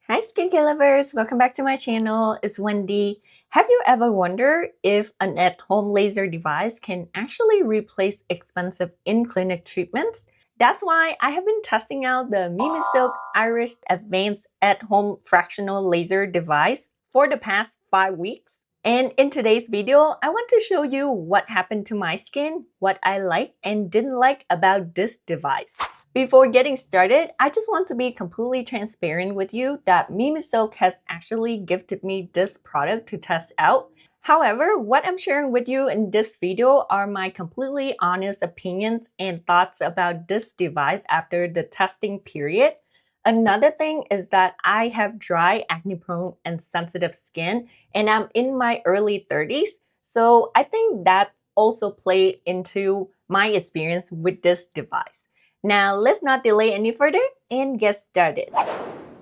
Hi, skincare lovers! Welcome back to my channel. It's Wendy. Have you ever wondered if an at-home laser device can actually replace expensive in-clinic treatments? That's why I have been testing out the MimiSilk Iris Advanced at-home fractional laser device for the past 5 weeks. And in today's video, I want to show you what happened to my skin, what I like and didn't like about this device. Before getting started, I just want to be completely transparent with you that MimiSilk has actually gifted me this product to test out. However, what I'm sharing with you in this video are my completely honest opinions and thoughts about this device after the testing period. Another thing is that I have dry, acne-prone, and sensitive skin, and I'm in my early 30s. So I think that also played into my experience with this device. Now, let's not delay any further and get started.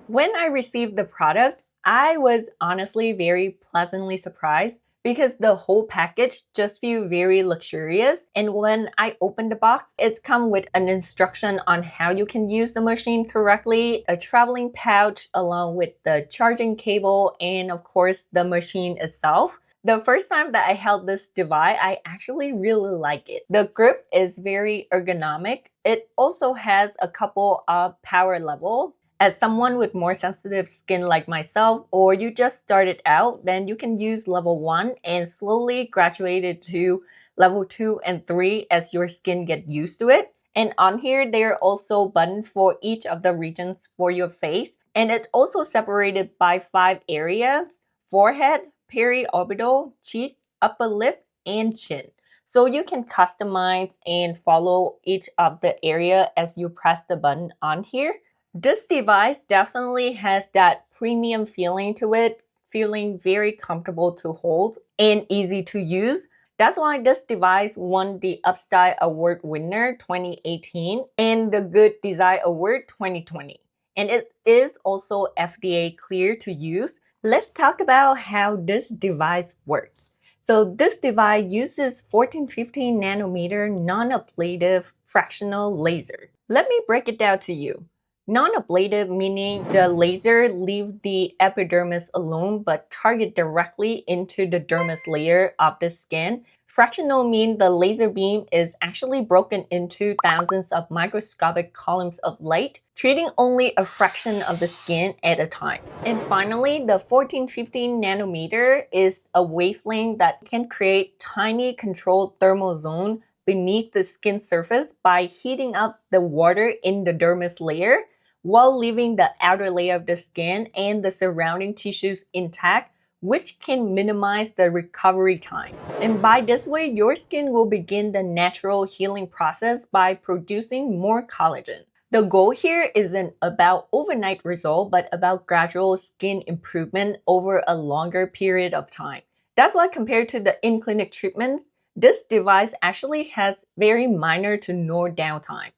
When I received the product, I was honestly very pleasantly surprised because the whole package just feels very luxurious. And when I opened the box, it's come with an instruction on how you can use the machine correctly, a traveling pouch along with the charging cable, and of course the machine itself. The first time that I held this device, I actually really like it. The grip is very ergonomic. It also has a couple of power levels. As someone with more sensitive skin like myself, or you just started out, then you can use level 1 and slowly graduate it to level 2 and 3 as your skin get used to it. And on here, there are also buttons for each of the regions for your face. And it's also separated by 5 areas: forehead, periorbital, cheek, upper lip, and chin. So you can customize and follow each of the area as you press the button on here. This device definitely has that premium feeling to it, feeling very comfortable to hold and easy to use. That's why this device won the Upstyle Award winner 2018 and the Good Design Award 2020. And it is also FDA cleared to use. Let's talk about how this device works. So this device uses 1450 nanometer non-ablative fractional laser. Let me break it down to you. Non-ablative meaning the laser leaves the epidermis alone but target directly into the dermis layer of the skin. Fractional means the laser beam is actually broken into thousands of microscopic columns of light, treating only a fraction of the skin at a time. And finally, the 1450 nanometer is a wavelength that can create tiny controlled thermal zone beneath the skin surface by heating up the water in the dermis layer while leaving the outer layer of the skin and the surrounding tissues intact, which can minimize the recovery time. And by this way, your skin will begin the natural healing process by producing more collagen. The goal here isn't about overnight result, but about gradual skin improvement over a longer period of time. That's why compared to the in-clinic treatments, this device actually has very minor to no downtime.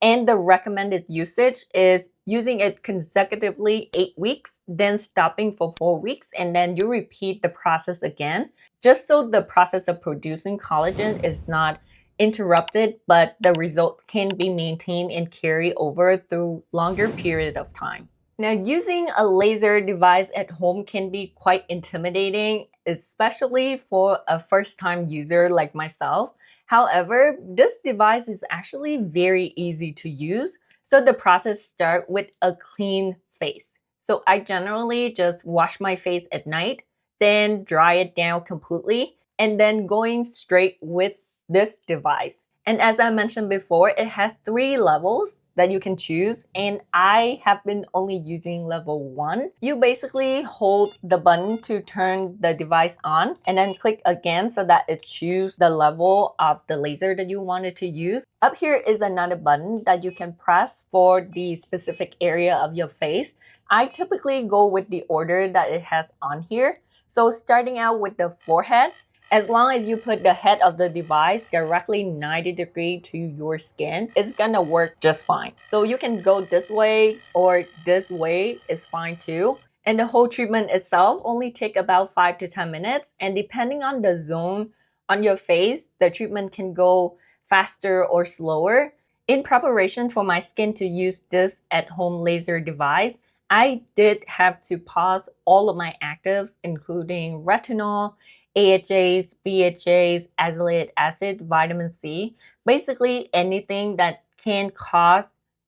And the recommended usage is using it consecutively 8 weeks, then stopping for 4 weeks, and then you repeat the process again, just so the process of producing collagen is not interrupted, but the result can be maintained and carry over through longer period of time. Now, using a laser device at home can be quite intimidating, especially for a first-time user like myself. However, this device is actually very easy to use. So the process starts with a clean face. So I generally just wash my face at night, then dry it down completely, and then going straight with this device. And as I mentioned before, it has 3 levels that you can choose, and I have been only using level 1. You basically hold the button to turn the device on and then click again so that it chooses the level of the laser that you wanted to use. Up here is another button that you can press for the specific area of your face. I typically go with the order that it has on here. So starting out with the forehead, as long as you put the head of the device directly 90 degrees to your skin, it's gonna work just fine. So you can go this way or this way is fine too. And the whole treatment itself only take about 5 to 10 minutes. And depending on the zone on your face, the treatment can go faster or slower. In preparation for my skin to use this at-home laser device, I did have to pause all of my actives, including retinol, AHAs, BHAs, azelaic acid, vitamin C, basically anything that can cause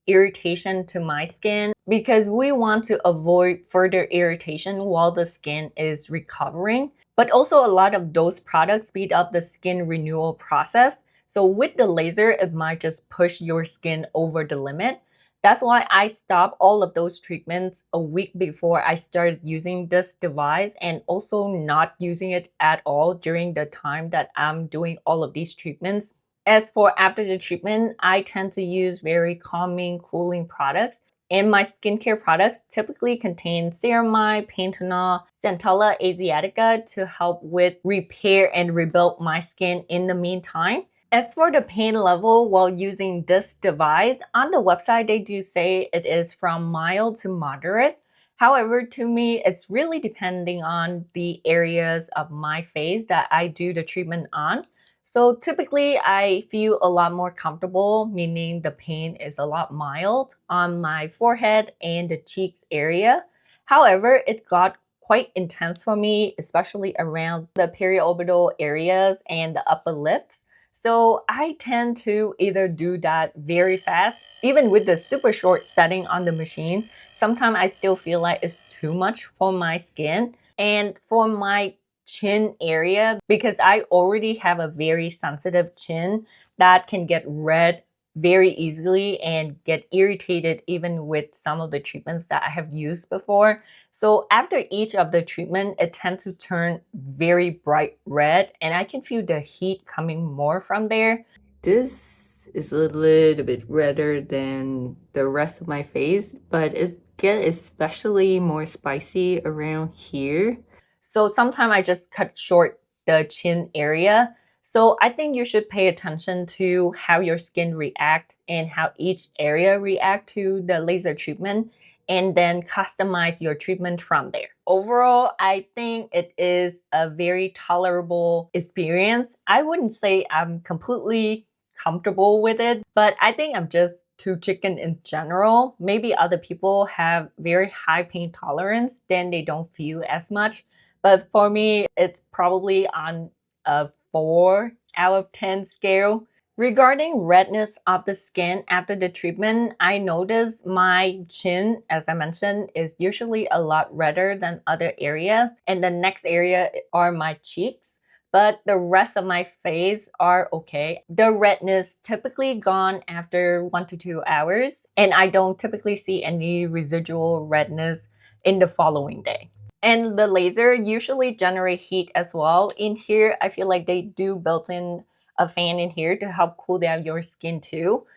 irritation to my skin because we want to avoid further irritation while the skin is recovering. But also, a lot of those products speed up the skin renewal process. So, with the laser, it might just push your skin over the limit. That's why I stopped all of those treatments a week before I started using this device and also not using it at all during the time that I'm doing all of these treatments. As for after the treatment, I tend to use very calming, cooling products. And my skincare products typically contain ceramide, panthenol, centella asiatica to help with repair and rebuild my skin in the meantime. As for the pain level while using this device, on the website they do say it is from mild to moderate. However, to me, it's really depending on the areas of my face that I do the treatment on. So typically, I feel a lot more comfortable, meaning the pain is a lot mild on my forehead and the cheeks area. However, it got quite intense for me, especially around the periorbital areas and the upper lips. So I tend to either do that very fast, even with the super short setting on the machine. Sometimes I still feel like it's too much for my skin. And for my chin area, because I already have a very sensitive chin that can get red very easily and get irritated even with some of the treatments that I have used before. So after each of the treatment, it tends to turn very bright red and I can feel the heat coming more from there. This is a little bit redder than the rest of my face, but it gets especially more spicy around here. So sometimes I just cut short the chin area. So I think you should pay attention to how your skin react and how each area react to the laser treatment and then customize your treatment from there. Overall, I think it is a very tolerable experience. I wouldn't say I'm completely comfortable with it, but I think I'm just too chicken in general. Maybe other people have very high pain tolerance, then they don't feel as much. But for me, it's probably on a 4 out of 10 scale. Regarding redness of the skin after the treatment, I noticed my chin, as I mentioned, is usually a lot redder than other areas. And the next area are my cheeks. But the rest of my face are okay. The redness typically gone after 1 to 2 hours. And I don't typically see any residual redness in the following day. And the laser usually generate heat as well. In here, I feel like they do built in a fan in here to help cool down your skin too.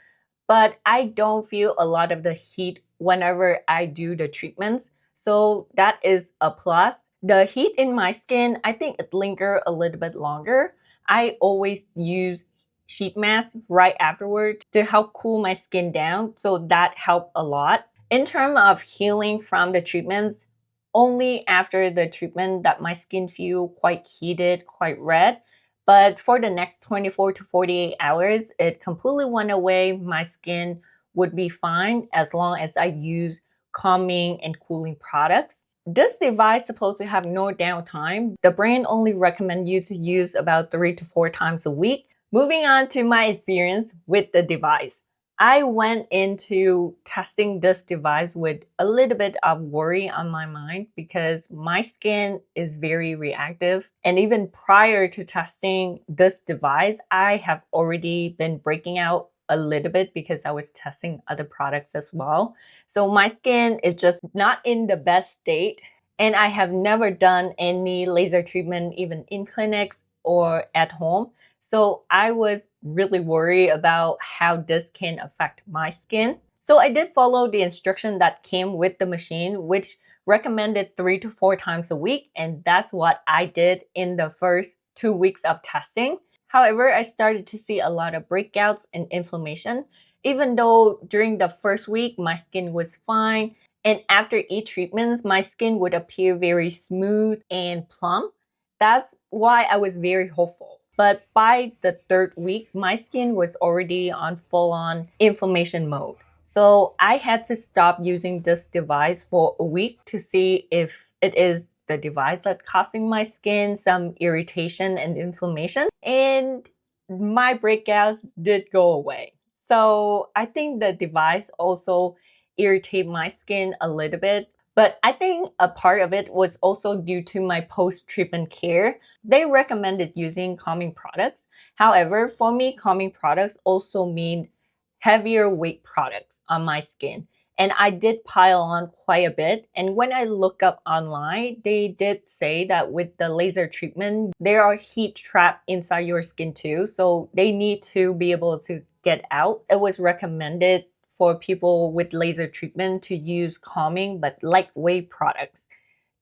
But I don't feel a lot of the heat whenever I do the treatments. So that is a plus. The heat in my skin, I think it linger a little bit longer. I always use sheet mask right afterward to help cool my skin down. So that helped a lot. In terms of healing from the treatments, only after the treatment that my skin feel quite heated, quite red. But for the next 24 to 48 hours, it completely went away. My skin would be fine as long as I use calming and cooling products. This device is supposed to have no downtime. The brand only recommends you to use about 3 to 4 times a week. Moving on to my experience with the device. I went into testing this device with a little bit of worry on my mind because my skin is very reactive. And even prior to testing this device, I have already been breaking out a little bit because I was testing other products as well. So my skin is just not in the best state. And I have never done any laser treatment, even in clinics or at home. So I was really worried about how this can affect my skin. So I did follow the instruction that came with the machine, which recommended 3 to 4 times a week. And that's what I did in the first 2 weeks of testing. However, I started to see a lot of breakouts and inflammation, even though during the first week, my skin was fine. And after each treatment, my skin would appear very smooth and plump. That's why I was very hopeful. But by the third week, my skin was already on full-on inflammation mode. So I had to stop using this device for a week to see if it is the device that's causing my skin some irritation and inflammation. And my breakouts did go away. So I think the device also irritate my skin a little bit. But I think a part of it was also due to my post-treatment care. They recommended using calming products. However, for me, calming products also mean heavier weight products on my skin. And I did pile on quite a bit. And when I look up online, they did say that with the laser treatment, there are heat trapped inside your skin too. So they need to be able to get out. It was recommended for people with laser treatment to use calming but lightweight products.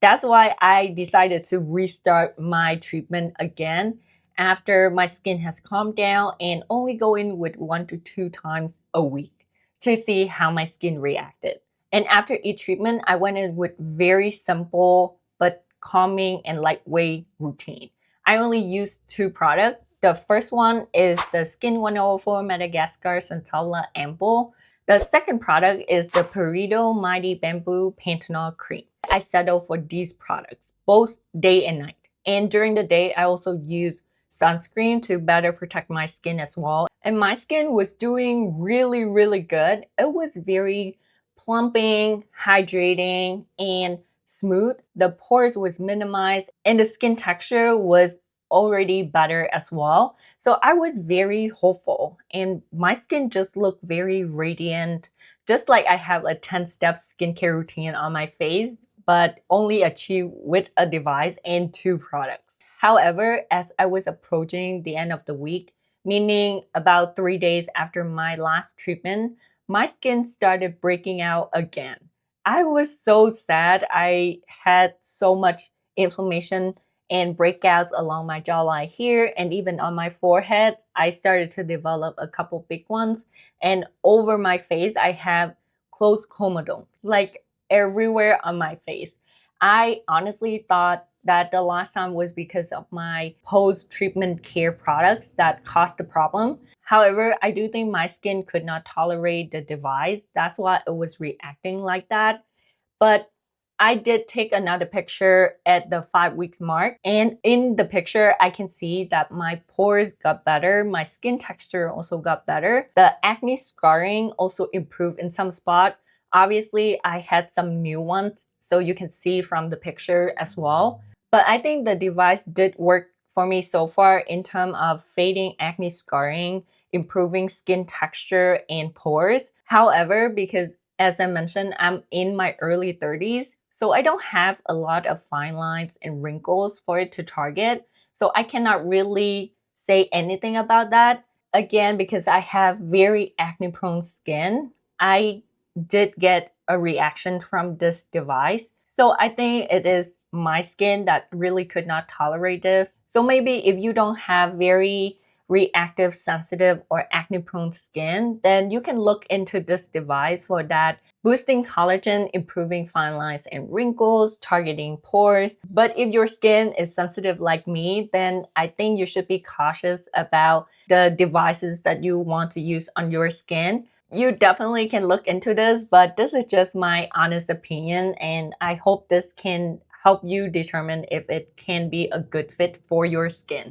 That's why I decided to restart my treatment again after my skin has calmed down and only go in with 1 to 2 times a week to see how my skin reacted. And after each treatment, I went in with very simple but calming and lightweight routine. I only used 2 products. The first one is the Skin 104 Madagascar Centella Ampoule. The second product is the Perito Mighty Bamboo Panthenol Cream. I settled for these products, both day and night. And during the day, I also use sunscreen to better protect my skin as well. And my skin was doing really, really good. It was very plumping, hydrating, and smooth. The pores was minimized and the skin texture was already better as well. So I was very hopeful and my skin just looked very radiant, just like I have a 10-step skincare routine on my face, but only achieved with a device and 2 products. However, as I was approaching the end of the week, meaning about 3 days after my last treatment, my skin started breaking out again. I was so sad. I had so much inflammation and breakouts along my jawline here and even on my forehead. I started to develop a couple big ones. And over my face, I have closed comedones, like everywhere on my face. I honestly thought that the last time was because of my post-treatment care products that caused the problem. However, I do think my skin could not tolerate the device. That's why it was reacting like that. But I did take another picture at the 5 weeks mark. And in the picture, I can see that my pores got better. My skin texture also got better. The acne scarring also improved in some spot. Obviously, I had some new ones, so you can see from the picture as well. But I think the device did work for me so far in terms of fading acne scarring, improving skin texture and pores. However, because as I mentioned, I'm in my early 30s, so I don't have a lot of fine lines and wrinkles for it to target. So I cannot really say anything about that. Again, because I have very acne prone skin, I did get a reaction from this device. So I think it is my skin that really could not tolerate this. So maybe if you don't have very reactive, sensitive, or acne prone skin, then you can look into this device for that, boosting collagen, improving fine lines and wrinkles, targeting pores. But if your skin is sensitive like me, then I think you should be cautious about the devices that you want to use on your skin. You definitely can look into this, but this is just my honest opinion, and I hope this can help you determine if it can be a good fit for your skin.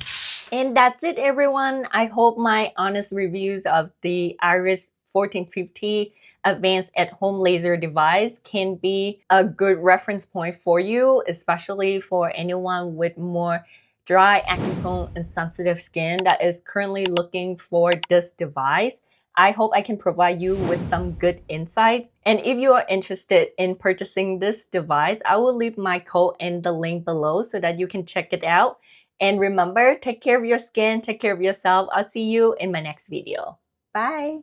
And that's it, everyone. I hope my honest reviews of the Iris 1450 advanced at-home laser device can be a good reference point for you, especially for anyone with more dry, acne-prone, and sensitive skin that is currently looking for this device. I hope I can provide you with some good insights. And if you are interested in purchasing this device, I will leave my code in the link below so that you can check it out. And remember, take care of your skin, take care of yourself. I'll see you in my next video. Bye.